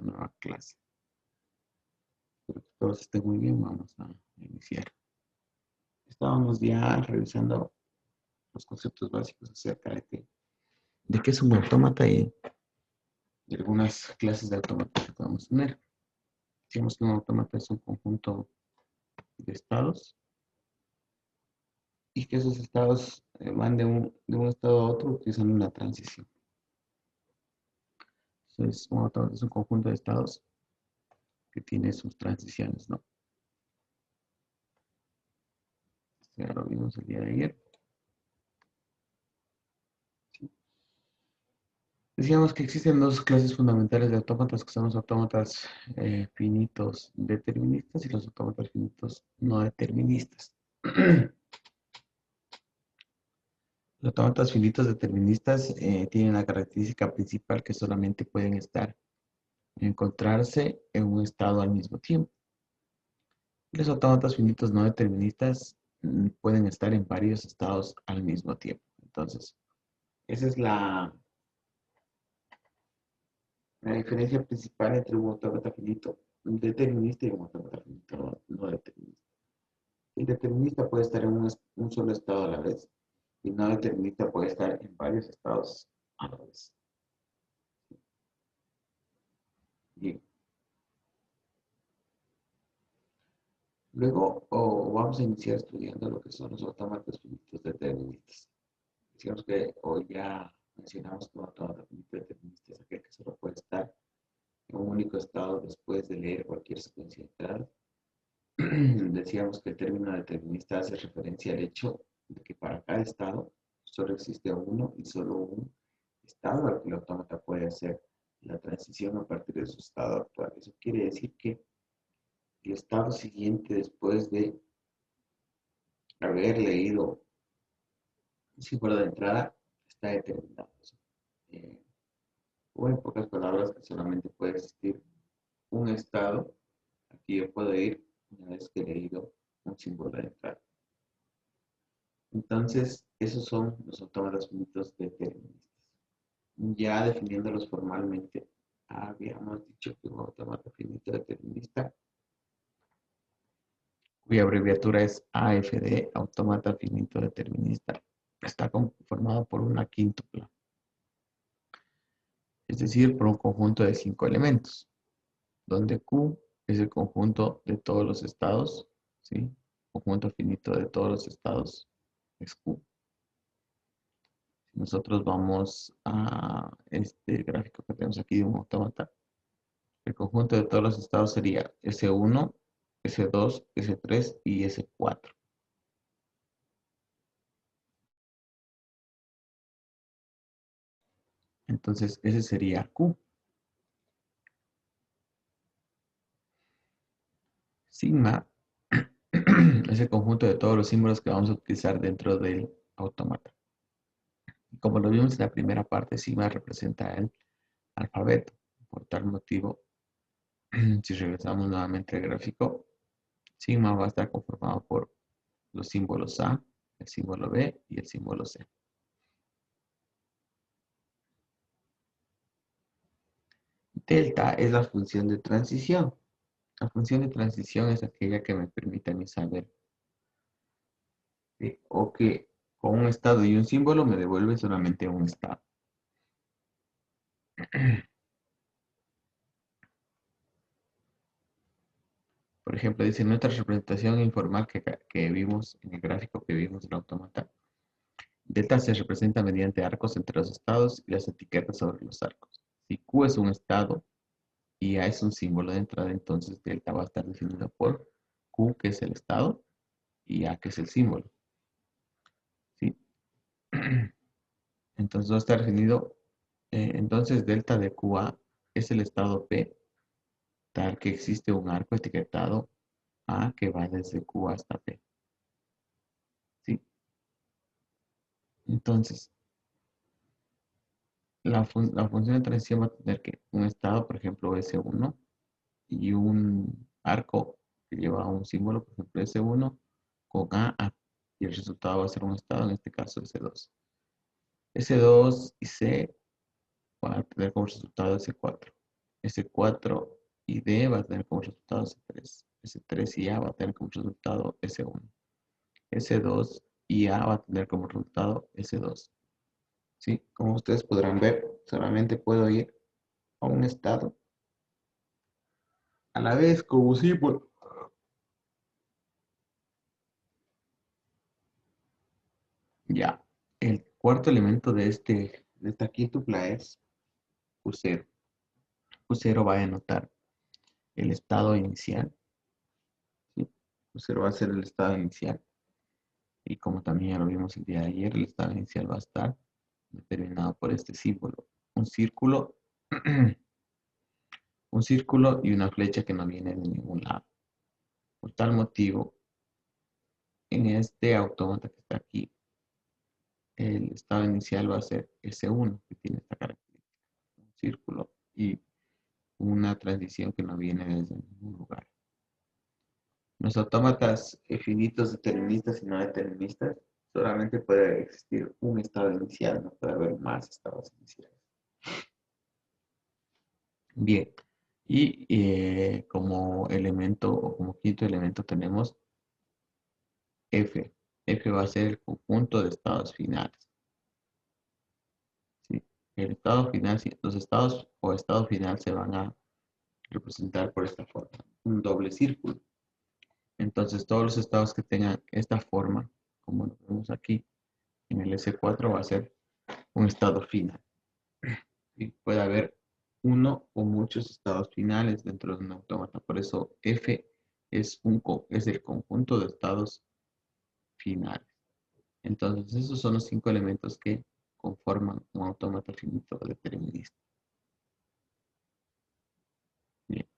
nueva clase. Espero que todos estén muy bien. Vamos a iniciar. Estábamos ya revisando los conceptos básicos acerca de qué es un autómata y de algunas clases de autómatas que podemos tener. Decíamos que un autómata es un conjunto de estados y que esos estados van de un estado a otro utilizando una transición. Entonces, un autómata es un conjunto de estados que tiene sus transiciones, ¿no? Ya lo vimos el día de ayer. ¿Sí? Decíamos que existen dos clases fundamentales de autómatas, que son los autómatas finitos deterministas y los autómatas finitos no deterministas. Los autómatas finitos deterministas tienen la característica principal que solamente pueden encontrarse en un estado al mismo tiempo. Los autómatas finitos no deterministas pueden estar en varios estados al mismo tiempo. Entonces, esa es la diferencia principal entre un autómata finito determinista y un autómata finito no determinista. El determinista puede estar en un solo estado a la vez y no determinista puede estar en varios estados a la vez. Bien. Luego vamos a iniciar estudiando lo que son los autómatas finitos deterministas. Decíamos que hoy ya mencionamos que un autómata finito determinista es aquel que solo puede estar en un único estado después de leer cualquier secuencia de entradas. Decíamos que el término determinista hace referencia al hecho de que para cada estado solo existe uno y solo un estado al que el autómata puede hacer la transición a partir de su estado actual. Eso quiere decir que el estado siguiente después de haber leído un símbolo de entrada está determinado. Eh, o en pocas palabras, que solamente puede existir un estado al que yo puedo ir una vez que he leído un símbolo de entrada. Entonces, esos son los autómatas finitos deterministas. Ya definiéndolos formalmente, habíamos dicho que un autómata finito determinista, cuya abreviatura es AFD, autómata finito determinista, está conformado por una quíntupla, es decir, por un conjunto de 5 elementos, donde Q es el conjunto de todos los estados, ¿sí? Conjunto finito de todos los estados es Q. Si nosotros vamos a este gráfico que tenemos aquí de un autómata, el conjunto de todos los estados sería S1, S2, S3 y S4. Entonces, ese sería Q. Sigma es el conjunto de todos los símbolos que vamos a utilizar dentro del autómata. Como lo vimos en la primera parte, sigma representa el alfabeto. Por tal motivo, si regresamos nuevamente al gráfico, sigma va a estar conformado por los símbolos A, el símbolo B y el símbolo C. Delta es la función de transición. La función de transición es aquella que me permite a mí saber o que con un estado y un símbolo me devuelve solamente un estado. Por ejemplo, dice nuestra representación informal que vimos en el gráfico que vimos del autómata. Delta se representa mediante arcos entre los estados y las etiquetas sobre los arcos. Si Q es un estado y A es un símbolo de entrada, entonces delta va a estar definido por Q, que es el estado, y A, que es el símbolo. ¿Sí? Entonces va a estar definido, entonces delta de QA es el estado P, tal que existe un arco etiquetado A que va desde Q hasta P. ¿Sí? Entonces, la función de transición va a tener que un estado, por ejemplo, S1, y un arco que lleva un símbolo, por ejemplo, S1, con A, y el resultado va a ser un estado, en este caso S2. S2 y C van a tener como resultado S4. S4 y D va a tener como resultado S3. S3 y A va a tener como resultado S1. S2 y A va a tener como resultado S2. ¿Sí? Como ustedes podrán ver, solamente puedo ir a un estado a la vez como símbolo. Ya, el cuarto elemento de esta quítupla es Q0. Q0 va a denotar el estado inicial. ¿Sí? Q0 va a ser el estado inicial. Y como también ya lo vimos el día de ayer, el estado inicial va a estar determinado por este símbolo. Un círculo, un círculo y una flecha que no viene de ningún lado. Por tal motivo, en este autómata que está aquí, el estado inicial va a ser S1, que tiene esta característica. Un círculo y una transición que no viene desde ningún lugar. Los autómatas finitos deterministas y no deterministas, solamente puede existir un estado inicial, no puede haber más estados iniciales. Bien, y como elemento o como quinto elemento tenemos F. F va a ser el conjunto de estados finales. ¿Sí? El estado final, los estados o estado final se van a representar por esta forma, un doble círculo. Entonces todos los estados que tengan esta forma, como lo vemos aquí, en el S4 va a ser un estado final. Y puede haber uno o muchos estados finales dentro de un autómata. Por eso F es el conjunto de estados finales. Entonces esos son los 5 elementos que conforman un autómata finito determinista. Bien.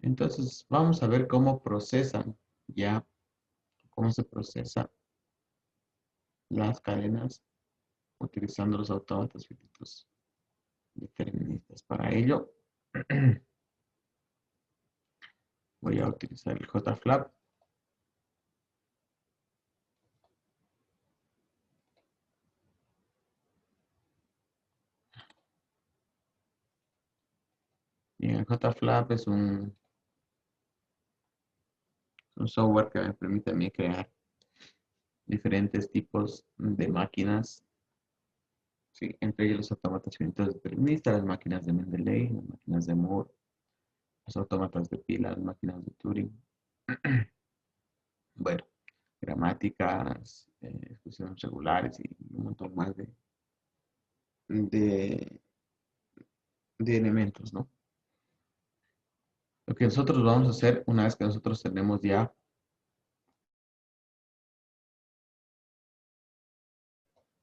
Entonces vamos a ver cómo procesan ya, cómo se procesan las cadenas utilizando los autómatas finitos deterministas. Para ello, voy a utilizar el JFlap. Y el JFlap es un software que me permite a mí crear diferentes tipos de máquinas, ¿sí? Entre ellos los autómatas finitos deterministas, las máquinas de Mendeley, las máquinas de Moore, los autómatas de pila, las máquinas de Turing. Bueno, gramáticas, expresiones regulares y un montón más de, de elementos, ¿no? Lo que nosotros vamos a hacer una vez que nosotros tenemos ya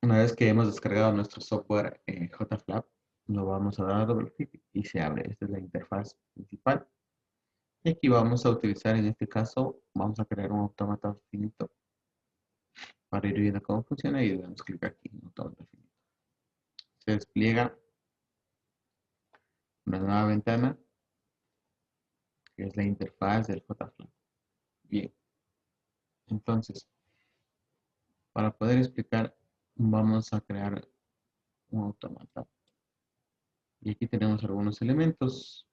una vez que hemos descargado nuestro software JFlap, lo vamos a dar doble clic y se abre. Esta es la interfaz principal. Y aquí vamos a utilizar, en este caso, vamos a crear un autómata finito para ir viendo cómo funciona y damos clic aquí en autómata finito. Se despliega una nueva ventana que es la interfaz del JFlap. Bien, entonces, para poder explicar, vamos a crear un autómata. Y aquí tenemos algunos elementos.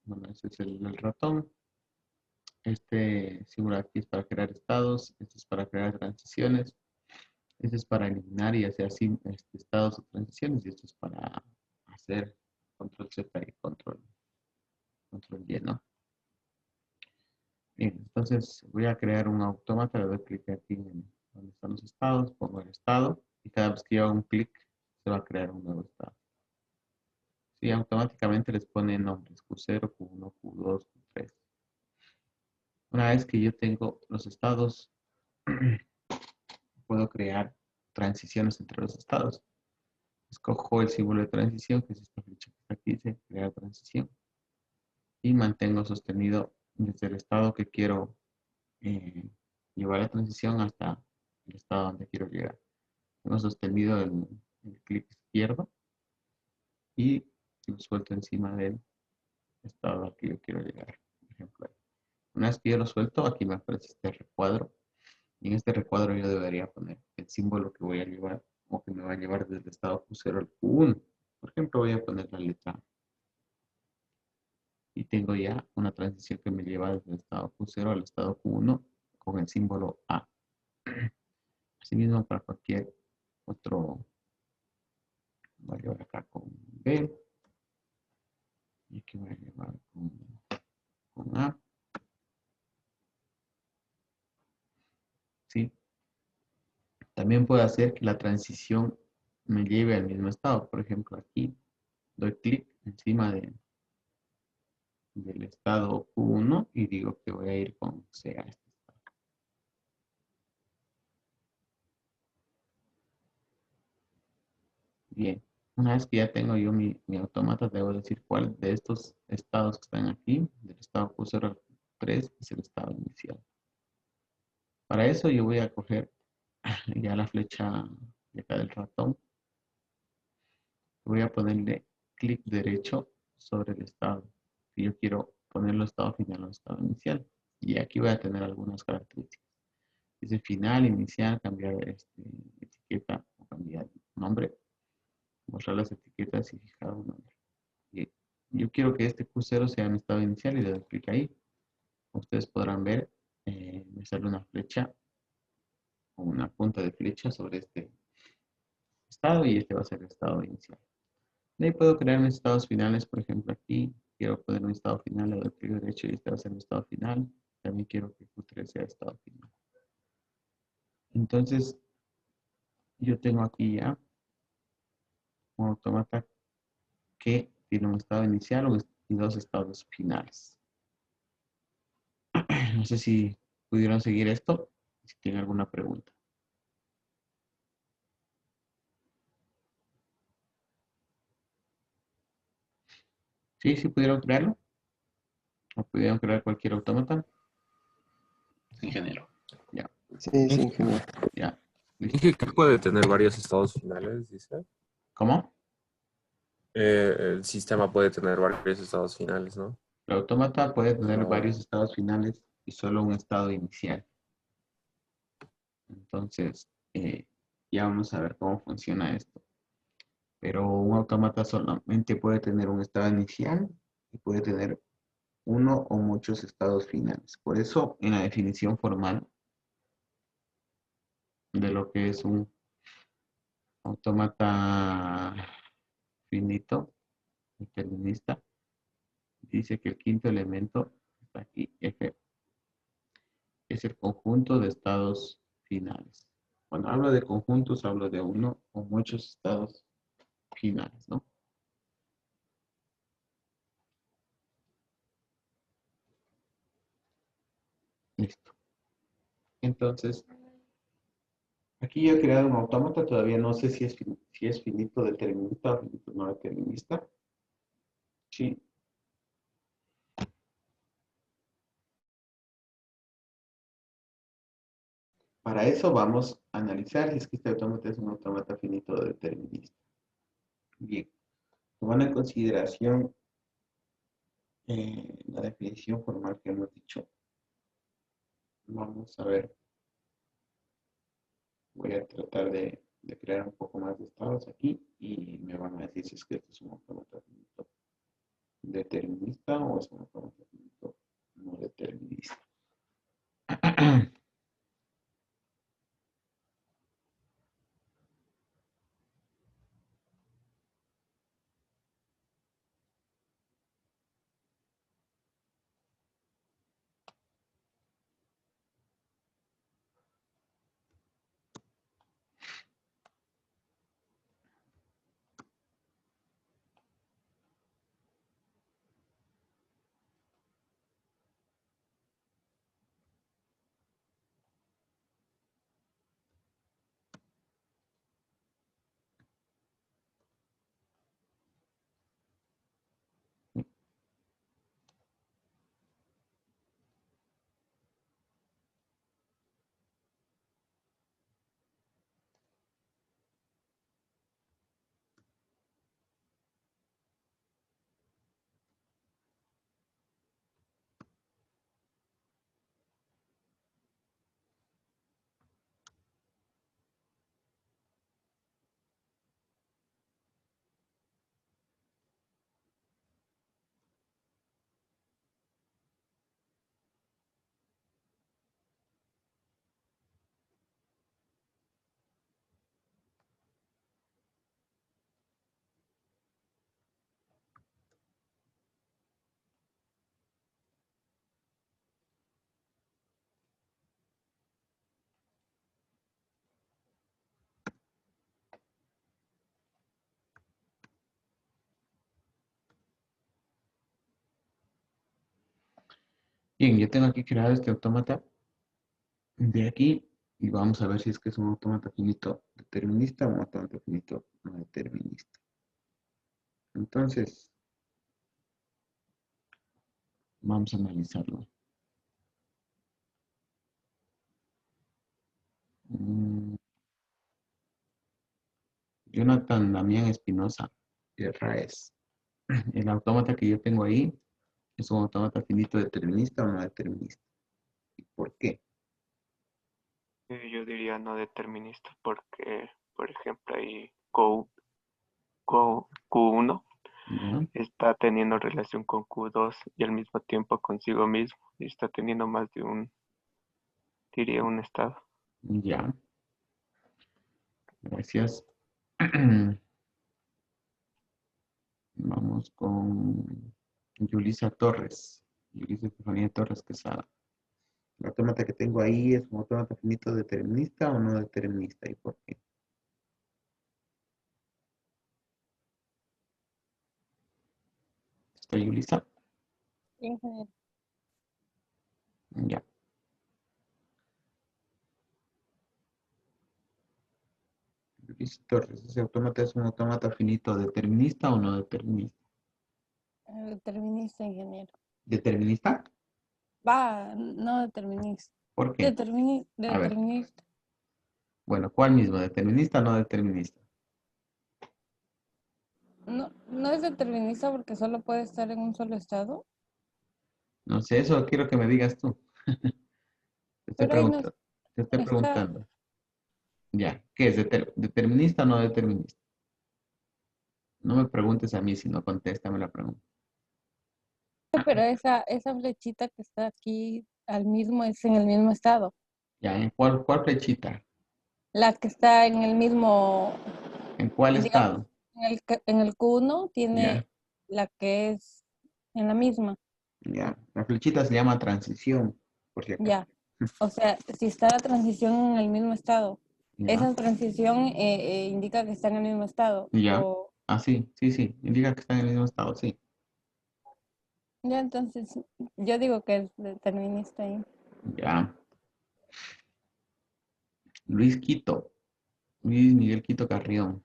Bueno, ese es el ratón. Este símbolo aquí es para crear estados. Este es para crear transiciones. Este es para eliminar y hacer así estados o transiciones. Y esto es para hacer control Z y control Y, ¿no? Bien, entonces voy a crear un autómata. Le doy clic aquí en donde están los estados. Pongo el estado. Y cada vez que yo hago un clic, se va a crear un nuevo estado. Sí, automáticamente les pone nombres. Q0, Q1, Q2, Q3. Una vez que yo tengo los estados, puedo crear transiciones entre los estados. Escojo el símbolo de transición, que es esta flecha que está aquí, dice crear transición. Y mantengo sostenido desde el estado que quiero llevar la transición hasta el estado donde quiero llegar. Tengo sostenido el clic izquierdo y lo suelto encima del estado al que yo quiero llegar. Por ejemplo, una vez que yo lo suelto, aquí me aparece este recuadro. Y en este recuadro yo debería poner el símbolo que voy a llevar o que me va a llevar desde el estado Q0 al Q1, porque ejemplo, voy a poner la letra A. Y tengo ya una transición que me lleva desde el estado Q0 al estado Q1 con el símbolo A. Asimismo, para cualquier otro, voy a llevar acá con B. Y aquí voy a llevar con A. ¿Sí? También puedo hacer que la transición me lleve al mismo estado. Por ejemplo, aquí doy clic encima del estado Q1 y digo que voy a ir con C a este estado. Bien, una vez que ya tengo yo mi autómata, debo decir cuál de estos estados que están aquí, del estado Q0 al 3, es el estado inicial. Para eso yo voy a coger ya la flecha de acá del ratón. Voy a ponerle clic derecho sobre el estado. Si yo quiero ponerlo estado final o estado inicial. Y aquí voy a tener algunas características. Dice final, inicial, cambiar etiqueta o cambiar nombre, mostrar las etiquetas y fijar un nombre. Y yo quiero que este Q0 sea mi estado inicial y le doy clic ahí. Ustedes podrán ver, me sale una flecha o una punta de flecha sobre este estado y este va a ser el estado inicial. De ahí puedo crear mis estados finales, por ejemplo aquí quiero poner un estado final, le doy clic derecho y este va a ser mi estado final. También quiero que Q3 sea estado final. Entonces, yo tengo aquí ya un automata que tiene un estado inicial y dos estados finales. No sé si pudieron seguir esto, si tienen alguna pregunta. Sí, sí pudieron crearlo, o pudieron crear cualquier automata. Ingeniero. Ya, Sí, sí, ingeniero. ya, listo. Dije que puede tener varios estados finales, dice. ¿Cómo? El sistema puede tener varios estados finales, ¿no? El autómata puede tener No. varios estados finales y solo un estado inicial. Entonces, ya vamos a ver cómo funciona esto. Pero un autómata solamente puede tener un estado inicial y puede tener uno o muchos estados finales. Por eso, en la definición formal de lo que es un autómata finito, determinista, dice que el quinto elemento, está aquí, F, es el conjunto de estados finales. Cuando hablo de conjuntos, hablo de uno o muchos estados finales, ¿no? Listo. Entonces, aquí ya he creado un autómata, todavía no sé si es finito determinista o finito no determinista. Sí. Para eso vamos a analizar si es que este autómata es un autómata finito o determinista. Bien, tomando en consideración la definición formal que hemos dicho, vamos a ver, voy a tratar de crear un poco más de estados aquí y me van a decir si es que esto es un autómata finito determinista o es un autómata finito no determinista. Bien, yo tengo aquí creado este autómata de aquí y vamos a ver si es que es un autómata finito determinista o un autómata finito no determinista. Entonces, vamos a analizarlo. Mm, Jonathan Damián Espinosa, Raes. El autómata que yo tengo ahí es un autómata finito determinista o no determinista. ¿Y por qué? Yo diría no determinista porque, por ejemplo, ahí Q1 ¿Ya? está teniendo relación con Q2 y al mismo tiempo consigo mismo y está teniendo más de un, diría, un estado. Ya, gracias. Vamos con Yulisa Torres. Yulisa Estefanía Torres Quesada. ¿El autómata que tengo ahí es un autómata finito determinista o no determinista? ¿Y por qué? ¿Está Yulisa? Sí, ingeniero. Ya. Yulisa Torres, ¿ese autómata es un autómata finito determinista o no determinista? Determinista, ingeniero. ¿Determinista? Va, no determinista. ¿Por qué? A ver, Determinista. bueno, ¿cuál mismo? ¿Determinista o no determinista? No, no es determinista porque solo puede estar en un solo estado. No sé, eso quiero que me digas tú. Te estoy Pero ahí no preguntando. Te estoy está. preguntando. Ya, ¿qué es? ¿Determinista o no determinista? No me preguntes a mí, sino contéstame la pregunta. Pero esa flechita que está aquí al mismo es en el mismo estado. Ya, ¿en cuál flechita? La que está en el mismo, ¿En cuál digamos, estado? en el Q1 Ya, tiene la que es en la misma. ya. La flechita se llama transición, por si acaso. Ya. O sea, si está la transición en el mismo estado, Ya, esa transición indica que está en el mismo estado. ya. O Ah, sí, sí, sí. Indica que está en el mismo estado, sí. ya, entonces yo digo que es determinista ahí. Ya. Luis Quito. Luis Miguel Quito Carrión.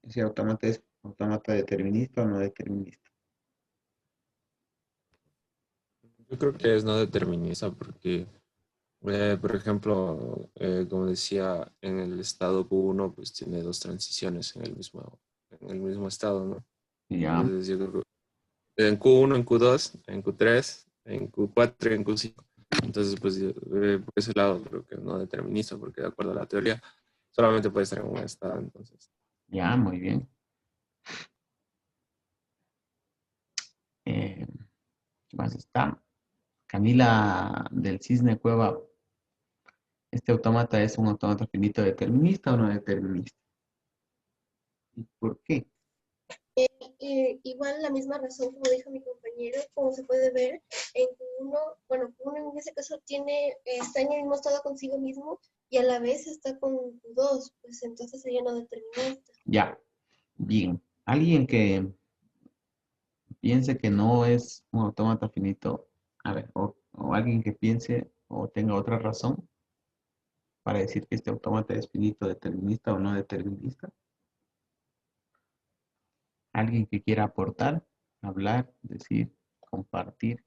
¿Ese autómata es autómata determinista o no determinista? Yo creo que es no determinista porque, por ejemplo, como decía, en el estado Q1 pues tiene dos transiciones en el mismo estado, ¿no? Ya, Entonces yo creo que en Q1, en Q2, en Q3, en Q4 y en Q5. Entonces, pues por ese lado creo que es no determinista porque de acuerdo a la teoría solamente puede estar en un estado, entonces. ya, muy bien. ¿Qué más está? Camila del Cisne Cueva. ¿Este autómata es un autómata finito determinista o no determinista? ¿Y por qué? Igual la misma razón como dijo mi compañero, como se puede ver, en uno, bueno, uno en ese caso está en el mismo estado consigo mismo y a la vez está con dos, pues entonces sería no determinista. Ya, bien. Alguien que piense que no es un autómata finito, a ver, o alguien que piense o tenga otra razón para decir que este autómata es finito determinista o no determinista. Alguien que quiera aportar, hablar, decir, compartir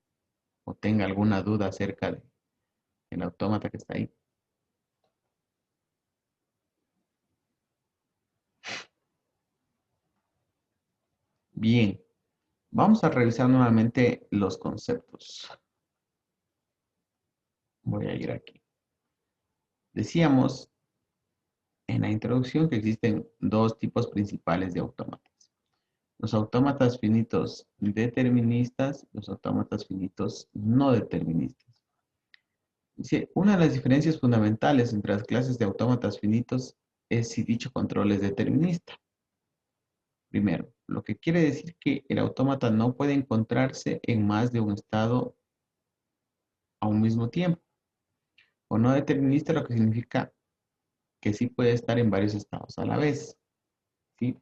o tenga alguna duda acerca del autómata que está ahí. Bien, vamos a revisar nuevamente los conceptos. Voy a ir aquí. Decíamos en la introducción que existen dos tipos principales de autómatas. Los autómatas finitos deterministas, los autómatas finitos no deterministas. Dice, una de las diferencias fundamentales entre las clases de autómatas finitos es si dicho control es determinista. Primero, lo que quiere decir que el autómata no puede encontrarse en más de un estado a un mismo tiempo. O no determinista, lo que significa que sí puede estar en varios estados a la vez. ¿Sí?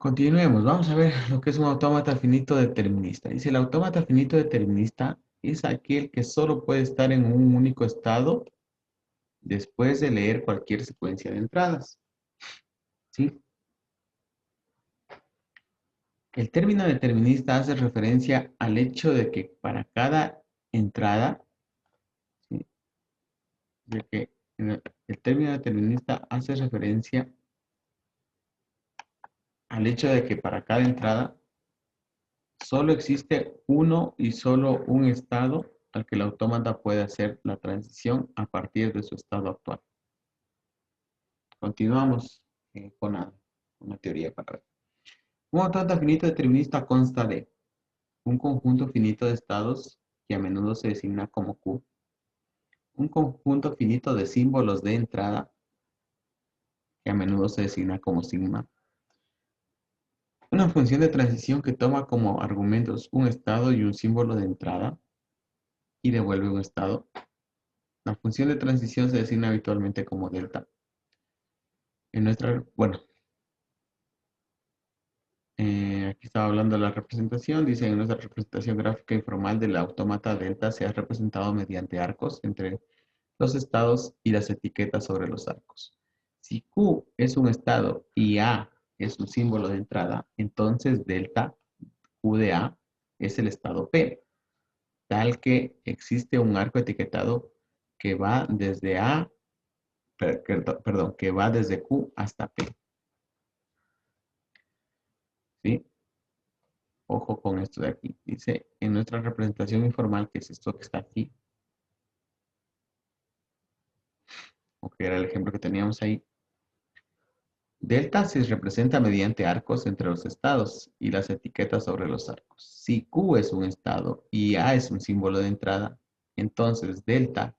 Continuemos. Vamos a ver lo que es un autómata finito determinista. Dice, el autómata finito determinista es aquel que solo puede estar en un único estado después de leer cualquier secuencia de entradas. ¿Sí? El término determinista hace referencia al hecho de que para cada entrada, ¿sí? El término determinista hace referencia al hecho de que para cada entrada solo existe uno y solo un estado al que el autómata puede hacer la transición a partir de su estado actual. Continuamos con una teoría para ver. Un autómata finito determinista consta de un conjunto finito de estados que a menudo se designa como Q, un conjunto finito de símbolos de entrada que a menudo se designa como sigma, una función de transición que toma como argumentos un estado y un símbolo de entrada y devuelve un estado. La función de transición se designa habitualmente como delta. Aquí estaba hablando de la representación. Dice, en nuestra representación gráfica informal del autómata delta se ha representado mediante arcos entre los estados y las etiquetas sobre los arcos. Si Q es un estado y A es un símbolo de entrada, entonces delta Q de A es el estado P, tal que existe un arco etiquetado que va desde que va desde Q hasta P. ¿Sí? Ojo con esto de aquí. Dice, en nuestra representación informal, que es esto que está aquí, o que era el ejemplo que teníamos ahí, delta se representa mediante arcos entre los estados y las etiquetas sobre los arcos. Si Q es un estado y A es un símbolo de entrada, entonces delta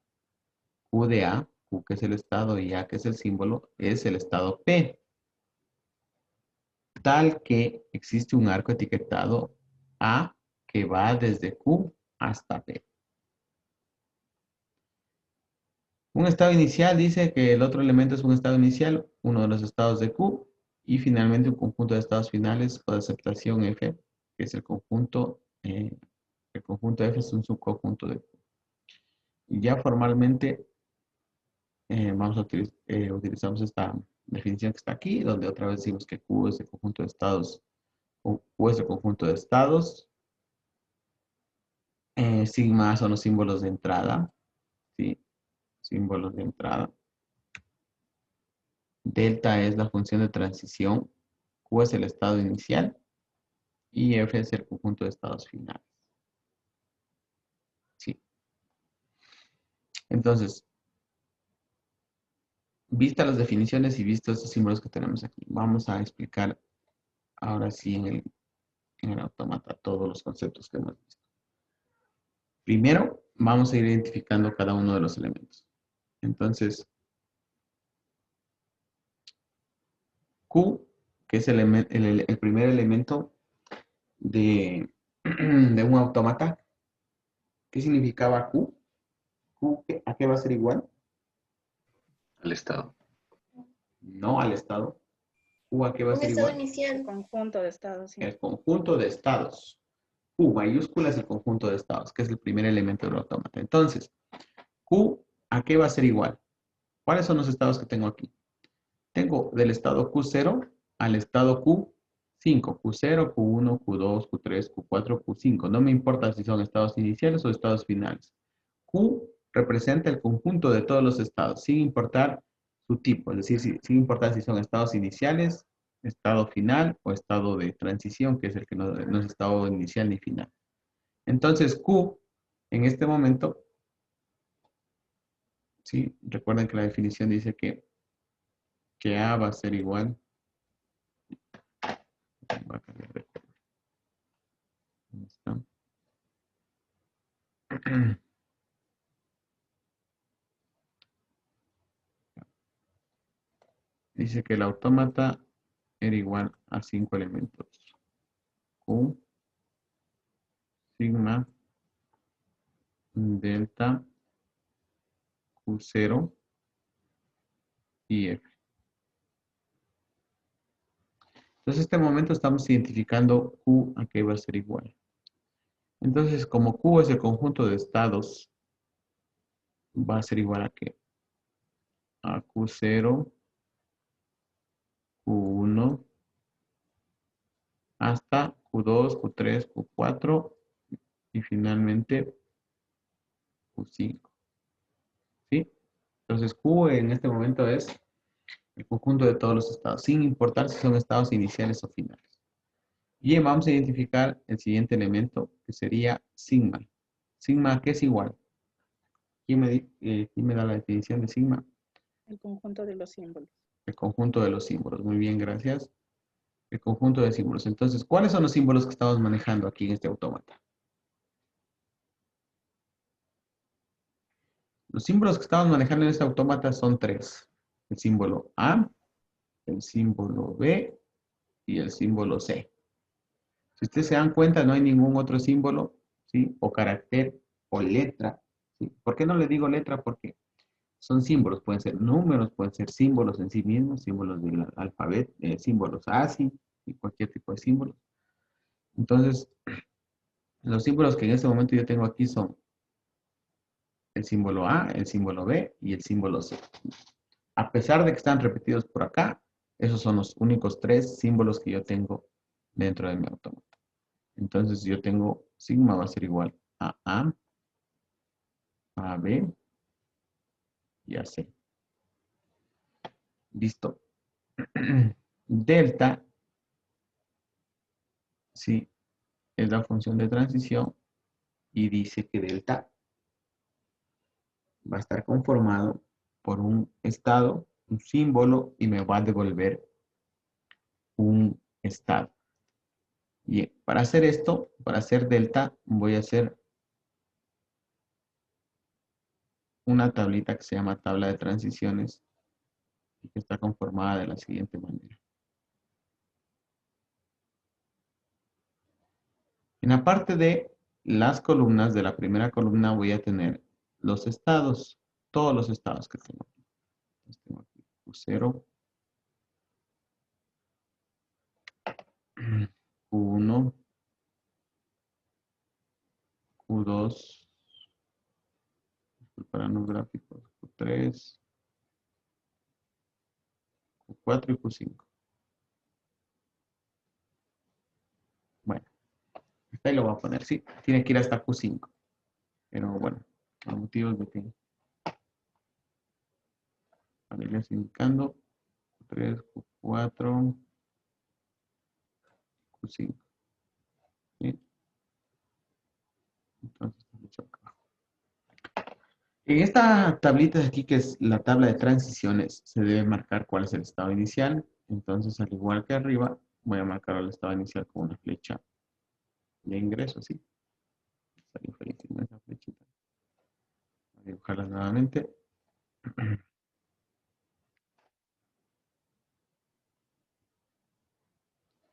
Q de A, Q que es el estado y A que es el símbolo, es el estado P, tal que existe un arco etiquetado A que va desde Q hasta P. Un estado inicial dice que el otro elemento es un estado inicial, uno de los estados de Q, y finalmente un conjunto de estados finales o de aceptación F, que es el conjunto F es un subconjunto de Q. Y ya formalmente utilizamos esta definición que está aquí, donde otra vez decimos que Q es el conjunto de estados, o Q es el conjunto de estados, sigma son los símbolos de entrada, ¿sí? Símbolos de entrada. Delta es la función de transición, Q es el estado inicial y F es el conjunto de estados finales. Sí. Entonces, vistas las definiciones y vistos estos símbolos que tenemos aquí, vamos a explicar ahora sí en el autómata todos los conceptos que hemos visto. Primero, vamos a ir identificando cada uno de los elementos. Entonces, Q, que es el primer elemento de un autómata. ¿Qué significaba Q? ¿Q a qué va a ser igual? Al estado. No al estado. ¿Q a qué va a Un ser estado igual? inicial. Conjunto de estados, sí. El conjunto de estados. Q mayúscula es el conjunto de estados, que es el primer elemento del autómata. Entonces, Q a qué va a ser igual. ¿Cuáles son los estados que tengo aquí? Tengo del estado Q0 al estado Q5. Q0, Q1, Q2, Q3, Q4, Q5. No me importa si son estados iniciales o estados finales. Q representa el conjunto de todos los estados, sin importar su tipo. Es decir, sin importar si son estados iniciales, estado final o estado de transición, que es el que no es estado inicial ni final. Entonces, Q, en este momento, ¿sí? Recuerden que la definición dice que A va a ser igual. Voy a cambiar de color. Ahí está. Dice que el autómata era igual a 5 elementos. Q, sigma, delta, Q0 y F. Entonces, en este momento estamos identificando Q a qué va a ser igual. Entonces, como Q es el conjunto de estados, va a ser igual a qué? A Q0, Q1, hasta Q2, Q3, Q4 y finalmente Q5. ¿Sí? Entonces, Q en este momento es el conjunto de todos los estados, sin importar si son estados iniciales o finales. Y vamos a identificar el siguiente elemento, que sería sigma. Sigma, ¿qué es igual? ¿Quién me da la definición de sigma? El conjunto de los símbolos. El conjunto de los símbolos. Muy bien, gracias. El conjunto de símbolos. Entonces, ¿cuáles son los símbolos que estamos manejando aquí en este autómata? Los símbolos que estamos manejando en este autómata son tres. El símbolo A, el símbolo B y el símbolo C. Si ustedes se dan cuenta, no hay ningún otro símbolo, ¿sí? O carácter o letra, ¿sí? ¿Por qué no le digo letra? Porque son símbolos, pueden ser números, pueden ser símbolos en sí mismos, símbolos del alfabeto, símbolos ASCII y cualquier tipo de símbolo. Entonces, los símbolos que en este momento yo tengo aquí son el símbolo A, el símbolo B y el símbolo C. A pesar de que están repetidos por acá, esos son los únicos tres símbolos que yo tengo dentro de mi autómata. Entonces yo tengo sigma va a ser igual a A, a B y a C. Listo. Delta, sí, es la función de transición y dice que delta va a estar conformado por un estado, un símbolo y me va a devolver un estado. Y para hacer esto, para hacer delta, voy a hacer una tablita que se llama tabla de transiciones y que está conformada de la siguiente manera. En la parte de las columnas, de la primera columna voy a tener los estados, todos los estados que tengo. Entonces tengo aquí Q0, Q1, Q2, preparan los gráficos, Q3, Q4 y Q5. Bueno, hasta ahí lo voy a poner, sí, tiene que ir hasta Q5. Pero bueno, por motivos de que a ver, les indicando Q3, Q4, Q5. ¿Sí? Entonces, en esta tablita de aquí, que es la tabla de transiciones, se debe marcar cuál es el estado inicial. Entonces, al igual que arriba, voy a marcar el estado inicial con una flecha de ingreso, ¿sí? Salió felicísima esa flechita. Voy a dibujarlas nuevamente.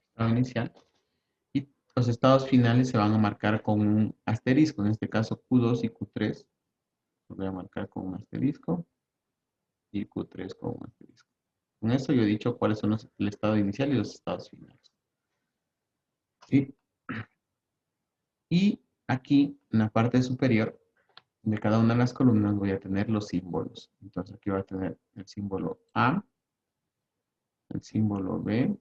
Estado inicial. Y los estados finales se van a marcar con un asterisco. En este caso, Q2 y Q3. Los voy a marcar con un asterisco. Y Q3 con un asterisco. Con esto yo he dicho cuáles son el estado inicial y los estados finales. ¿Sí? Y aquí, en la parte superior de cada una de las columnas, voy a tener los símbolos. Entonces aquí voy a tener el símbolo A, el símbolo B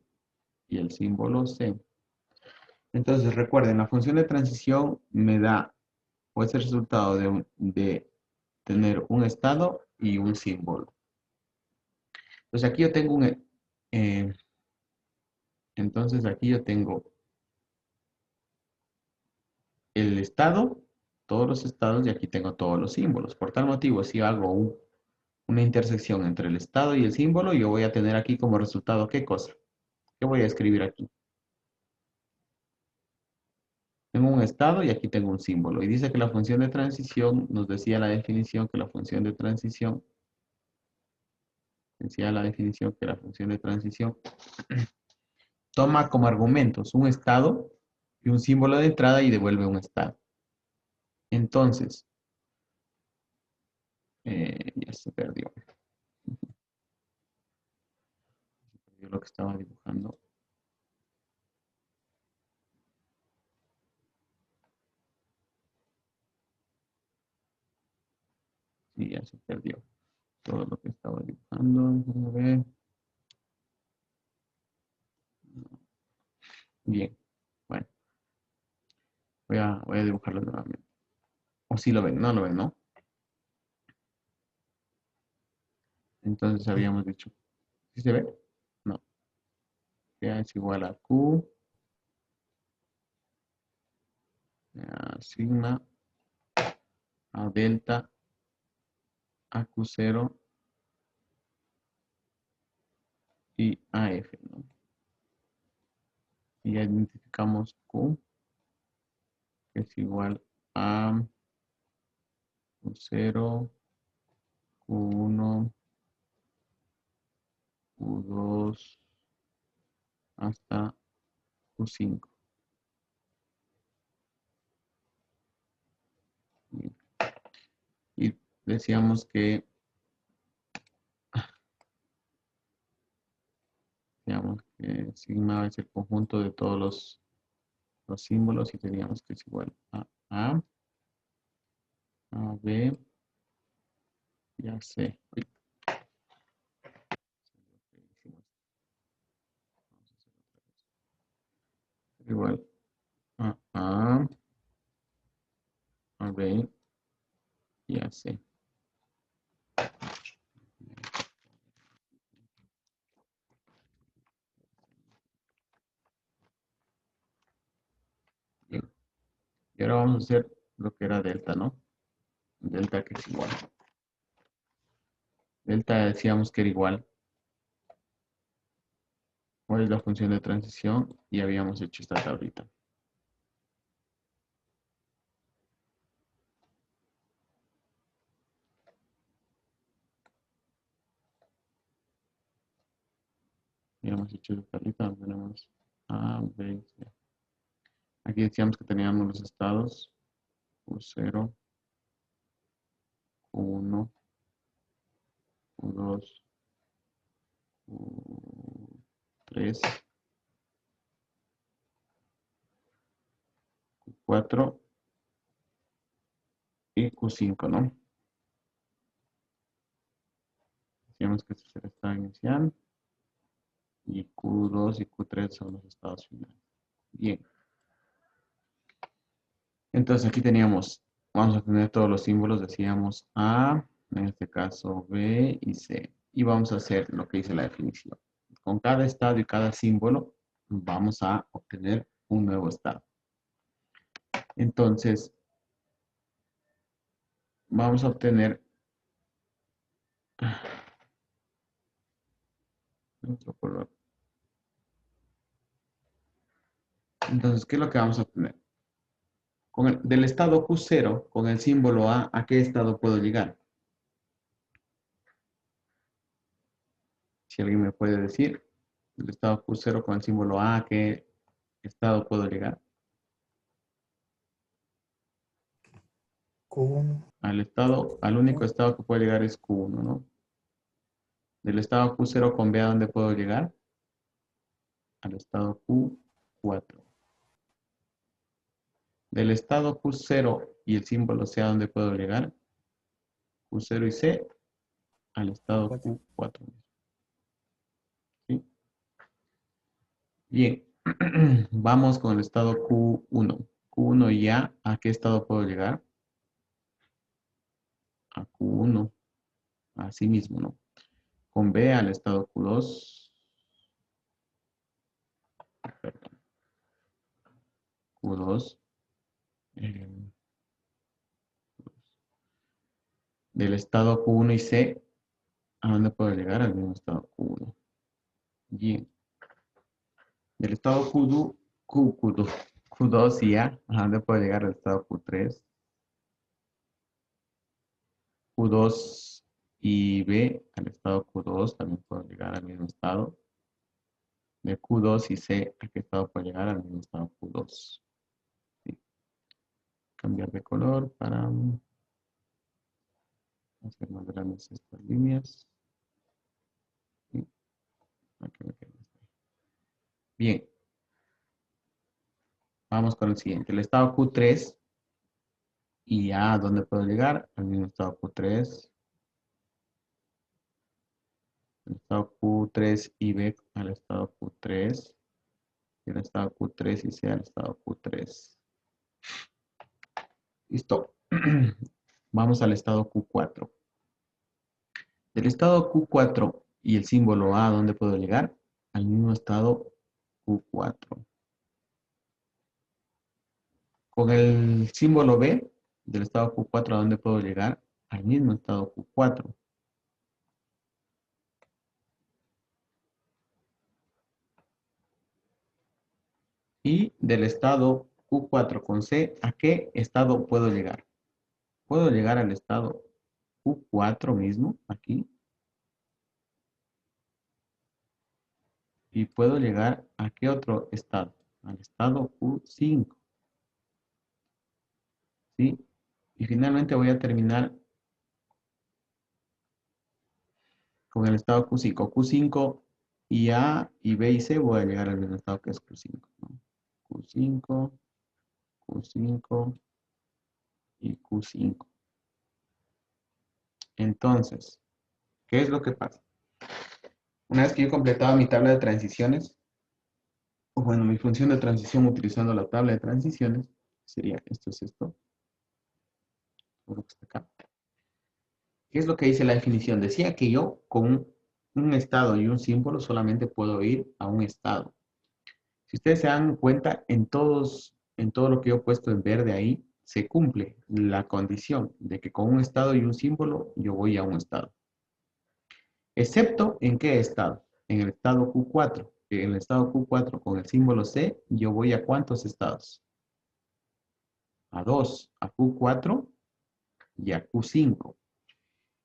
y el símbolo C. Entonces recuerden, la función de transición me da, o es el resultado de tener un estado y un símbolo. Entonces aquí yo tengo entonces aquí yo tengo el estado, todos los estados, y aquí tengo todos los símbolos. Por tal motivo, si hago una intersección entre el estado y el símbolo, yo voy a tener aquí como resultado, ¿qué cosa? ¿Qué voy a escribir aquí? Tengo un estado y aquí tengo un símbolo. Y dice que la función de transición, nos decía la definición que la función de transición, toma como argumentos un estado y un símbolo de entrada y devuelve un estado. Entonces, ya se perdió. Se perdió lo que estaba dibujando. ya se perdió todo lo que estaba dibujando. A ver. Bien, bueno, voy a dibujarlo nuevamente. O si lo ven, no lo ven, ¿no? Entonces habíamos dicho, ¿sí se ve? No. Ya es igual a Q, a sigma, a delta, a Q0 y a F, ¿no? Y ya identificamos Q, que es igual a Q0, Q1, Q2, hasta Q5. Y decíamos que, sigma es el conjunto de todos los símbolos y teníamos que es igual a B y a C. Uy. Igual a B y a C. Bien. Y ahora vamos a hacer lo que era delta, ¿no? Delta que es igual. Delta decíamos que era igual. ¿Cuál es la función de transición? Y habíamos hecho esta tablita. Habíamos hecho esta tablita donde tenemos A, B y C. Aquí decíamos que teníamos los estados Q0, Q1, Q2, Q3, Q4 y Q5, ¿no? Decíamos que este es el estado inicial y Q2 y Q3 son los estados finales. Bien. Entonces aquí teníamos, vamos a tener todos los símbolos, decíamos A, en este caso B y C. Y vamos a hacer lo que dice la definición. Con cada estado y cada símbolo vamos a obtener un nuevo estado. Entonces, vamos a obtener otro color. Entonces, ¿qué es lo que vamos a obtener? Del estado Q0, con el símbolo ¿a qué estado puedo llegar? Si alguien me puede decir, del estado Q0 con el símbolo ¿a qué estado puedo llegar? Q1. Al único estado que puedo llegar es Q1, ¿no? Del estado Q0 con B, ¿a dónde puedo llegar? Al estado Q4. Del estado Q0 y el símbolo C, ¿a dónde puedo llegar? Q0 y C, al estado Q4. ¿Sí? Bien, vamos con el estado Q1. Q1 y ¿a qué estado puedo llegar? A Q1, así mismo, ¿no? Con B al estado Q2, perdón, Q2, del estado Q1 y C, ¿a dónde puedo llegar? Al mismo estado Q1. Bien. Del estado Q2 y ¿a dónde puedo llegar? Al estado Q3. Q2 y B al estado Q2, también puedo llegar al mismo estado. De Q2 y C, ¿a qué estado puedo llegar? Al mismo estado Q2. ¿Sí? Cambiar de color para hacer más grandes estas líneas. ¿Sí? Bien. Vamos con el siguiente. El estado Q3 y ¿a dónde puedo llegar? Al mismo estado Q3. el estado Q3 y B al estado Q3. Y el estado Q3 y C al estado Q3. Listo. Vamos al estado Q4. Del estado Q4 y el símbolo A, ¿a dónde puedo llegar? Al mismo estado Q4. Con el símbolo B del estado Q4, ¿a dónde puedo llegar? Al mismo estado Q4. Y del estado Q4 con C, ¿a qué estado puedo llegar? Puedo llegar al estado Q4 mismo, aquí. Y puedo llegar a qué otro estado? Al estado Q5. ¿Sí? Y finalmente voy a terminar con el estado Q5. Q5 y A y B y C voy a llegar al mismo estado que es Q5, ¿no? Q5, Q5 y Q5. Entonces, ¿qué es lo que pasa? Una vez que yo he completado mi tabla de transiciones, o bueno, mi función de transición utilizando la tabla de transiciones, sería esto es esto, todo lo que está acá. ¿Qué es lo que dice la definición? Decía que yo con un estado y un símbolo solamente puedo ir a un estado. Si ustedes se dan cuenta, en todo lo que yo he puesto en verde ahí, se cumple la condición de que con un estado y un símbolo yo voy a un estado. Excepto en qué estado? En el estado Q4. En el estado Q4 con el símbolo C, yo voy a ¿cuántos estados? A 2, a Q4 y a Q5.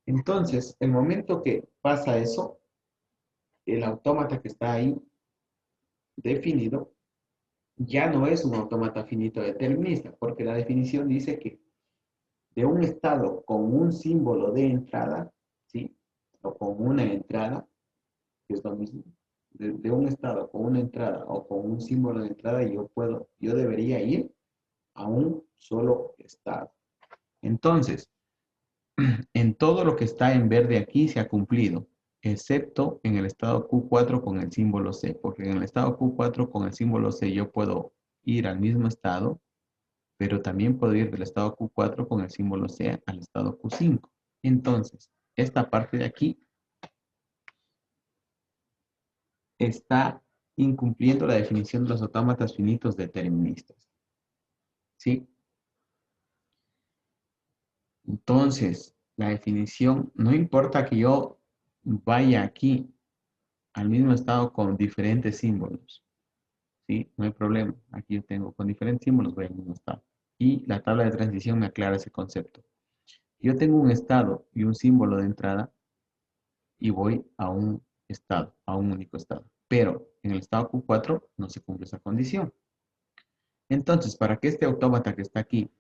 Entonces, el momento que pasa eso, el autómata que está ahí definido ya no es un autómata finito determinista, porque la definición dice que de un estado con un símbolo de entrada, ¿sí? O con una entrada, que es lo mismo, de un estado con una entrada o con un símbolo de entrada, yo debería ir a un solo estado. Entonces, en todo lo que está en verde aquí se ha cumplido, excepto en el estado Q4 con el símbolo C, porque en el estado Q4 con el símbolo C yo puedo ir al mismo estado, pero también puedo ir del estado Q4 con el símbolo C al estado Q5. Entonces, esta parte de aquí está incumpliendo la definición de los autómatas finitos deterministas. ¿Sí? Entonces, la definición, no importa que yo vaya aquí al mismo estado con diferentes símbolos. ¿Sí? No hay problema. Aquí yo tengo con diferentes símbolos, voy al mismo estado. Y la tabla de transición me aclara ese concepto. Yo tengo un estado y un símbolo de entrada y voy a un estado, a un único estado. Pero en el estado Q4 no se cumple esa condición. Entonces, para que este autómata que está aquí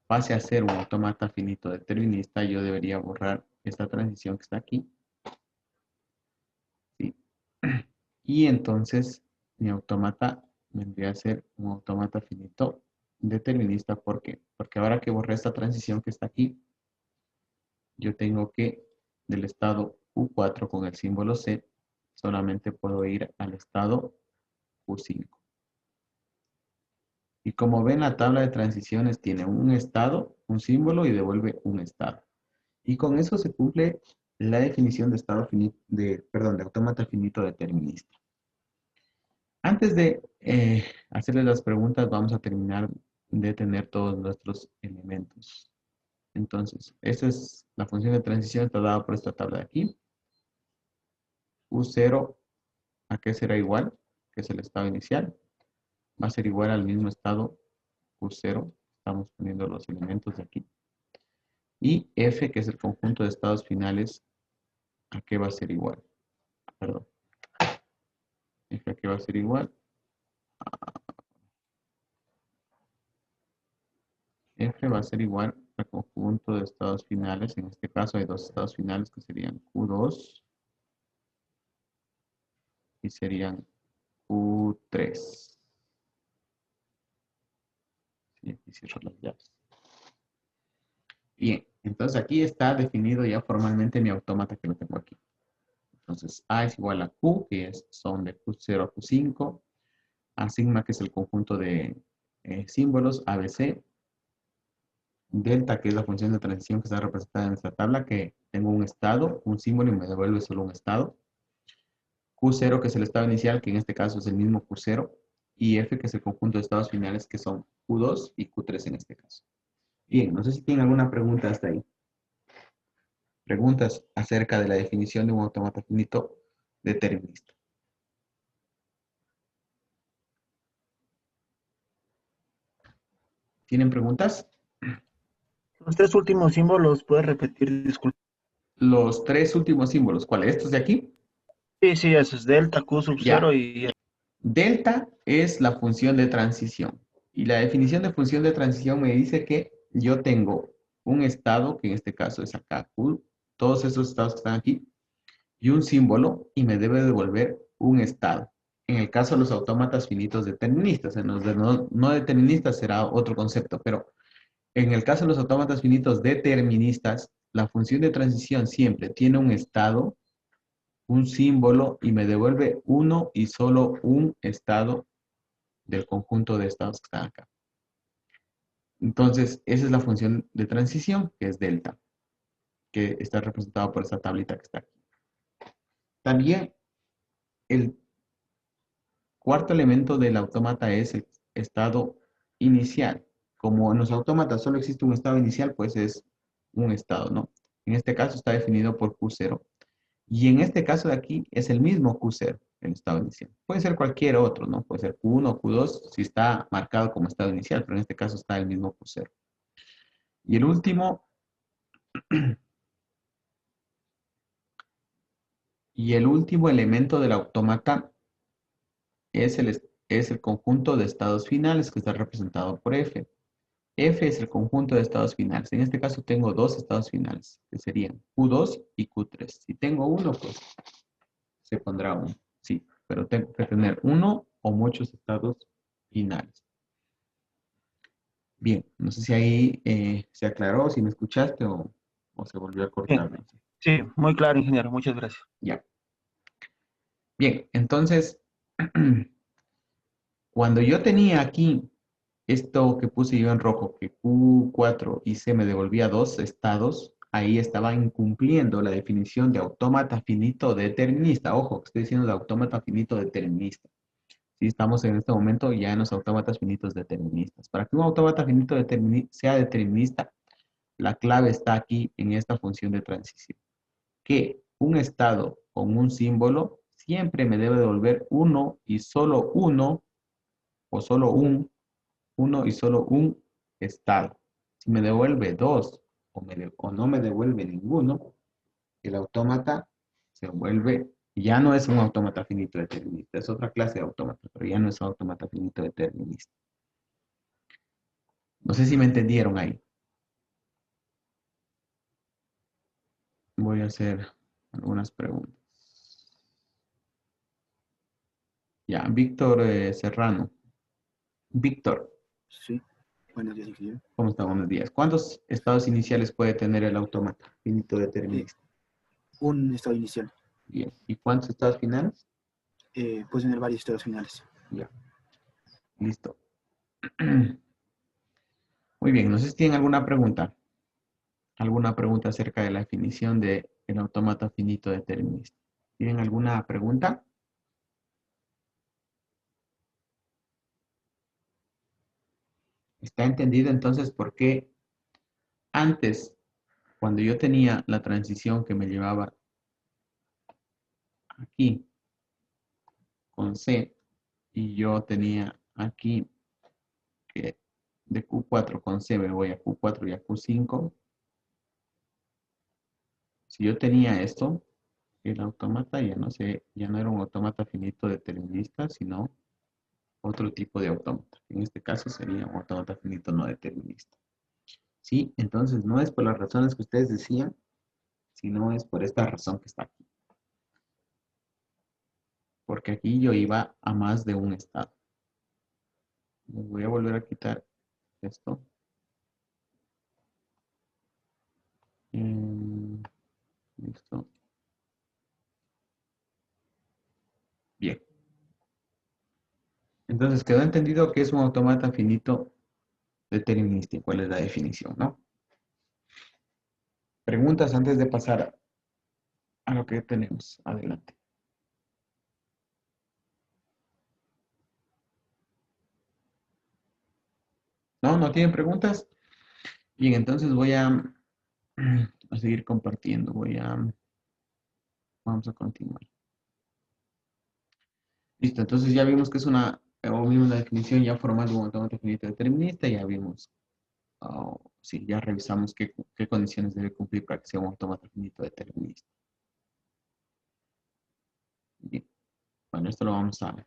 pase a ser un autómata finito determinista, yo debería borrar esta transición que está aquí. ¿Sí? Y entonces mi autómata vendría a ser un autómata finito determinista. ¿Por qué? Porque ahora que borré esta transición que está aquí, yo tengo que del estado Q4 con el símbolo C, solamente puedo ir al estado Q5. Y como ven, la tabla de transiciones tiene un estado, un símbolo y devuelve un estado. Y con eso se cumple la definición de estado finito, de autómata finito determinista. Antes de hacerles las preguntas, vamos a terminar de tener todos nuestros elementos. Entonces, esta es la función de transición, está dada por esta tabla de aquí. U0, ¿a qué será igual? Que es el estado inicial. Va a ser igual al mismo estado U0. Estamos poniendo los elementos de aquí. Y F, que es el conjunto de estados finales, ¿a qué va a ser igual? Perdón. F, ¿a qué va a ser igual? F va a ser igual al conjunto de estados finales. En este caso hay dos estados finales que serían Q2 y serían Q3. Sí, aquí cierro las llaves. Bien, Entonces aquí está definido ya formalmente mi autómata que lo tengo aquí. Entonces A es igual a Q, que son de Q0 a Q5. A sigma, que es el conjunto de símbolos ABC. Delta, que es la función de transición que está representada en esta tabla, que tengo un estado, un símbolo y me devuelve solo un estado. Q0, que es el estado inicial, que en este caso es el mismo Q0. Y F, que es el conjunto de estados finales, que son Q2 y Q3 en este caso. Bien, no sé si tienen alguna pregunta hasta ahí. Preguntas acerca de la definición de un autómata finito determinista. ¿Tienen preguntas? Los tres últimos símbolos, ¿puedes repetir? Disculpa. Los tres últimos símbolos, ¿cuáles? ¿Estos de aquí? Sí, sí, eso es delta, Q sub Ya. 0 y... Delta es la función de transición. Y la definición de función de transición me dice que yo tengo un estado, que en este caso es acá, Q, todos esos estados que están aquí, y un símbolo, y me debe devolver un estado. En el caso de los autómatas finitos deterministas, en los de no deterministas será otro concepto, pero en el caso de los autómatas finitos deterministas, la función de transición siempre tiene un estado, un símbolo, y me devuelve uno y solo un estado del conjunto de estados que están acá. Entonces, esa es la función de transición, que es delta, que está representado por esta tablita que está aquí. También el cuarto elemento del autómata es el estado inicial. Como en los autómatas solo existe un estado inicial, pues es un estado, ¿no? En este caso está definido por Q0. Y en este caso de aquí es el mismo Q0, el estado inicial. Puede ser cualquier otro, ¿no? Puede ser Q1 o Q2 si está marcado como estado inicial, pero en este caso está el mismo Q0. Y el último, elemento del autómata es el conjunto de estados finales que está representado por F. F es el conjunto de estados finales. En este caso tengo dos estados finales, que serían Q2 y Q3. Si tengo uno, pues se pondrá uno. Sí, pero tengo que tener uno o muchos estados finales. Bien, no sé si ahí se aclaró, si me escuchaste o se volvió a cortar. Bien. Sí, muy claro, ingeniero. Muchas gracias. Ya. Bien, entonces, cuando yo tenía aquí esto que puse yo en rojo, que Q4 y C me devolvía dos estados, ahí estaba incumpliendo la definición de autómata finito determinista. Ojo, que estoy diciendo de autómata finito determinista. Sí, estamos en este momento ya en los autómatas finitos deterministas. Para que un autómata finito sea determinista, la clave está aquí en esta función de transición. Que un estado con un símbolo siempre me debe devolver uno y solo uno, o solo uno y solo un estado. Si me devuelve dos o no me devuelve ninguno, el autómata se vuelve, ya no es un autómata finito determinista, es otra clase de autómata, pero ya no es un autómata finito determinista. No sé si me entendieron ahí. Voy a hacer algunas preguntas. Ya, Víctor Serrano. Víctor, Sí, buenos días, ingeniero. ¿cómo está? Buenos días. ¿Cuántos estados iniciales puede tener el autómata finito determinista? Un estado inicial. Bien. ¿Y cuántos estados finales? Puede tener varios estados finales. Ya. Listo. Muy bien. No sé si tienen alguna pregunta. ¿Alguna pregunta acerca de la definición del autómata finito determinista? ¿Tienen alguna pregunta? ¿Está entendido entonces por qué antes, cuando yo tenía la transición que me llevaba aquí con C y yo tenía aquí que de Q4 con C me voy a Q4 y a Q5? Si yo tenía esto, el autómata ya no era un autómata finito determinista, sino otro tipo de autómata. En este caso sería un autómata finito no determinista. Sí, entonces no es por las razones que ustedes decían, sino es por esta razón que está aquí. Porque aquí yo iba a más de un estado. Voy a volver a quitar esto. Listo. Bien. Entonces, quedó entendido que es un autómata finito determinista y cuál es la definición, ¿no? Preguntas antes de pasar a lo que tenemos. Adelante. ¿No? ¿No tienen preguntas? Bien, entonces voy a seguir compartiendo. Vamos a continuar. Listo, entonces ya vimos que es o vimos la definición ya formal de un autómata finito determinista, ya vimos, sí, ya revisamos qué condiciones debe cumplir para que sea un autómata finito determinista. Bien, bueno, esto lo vamos a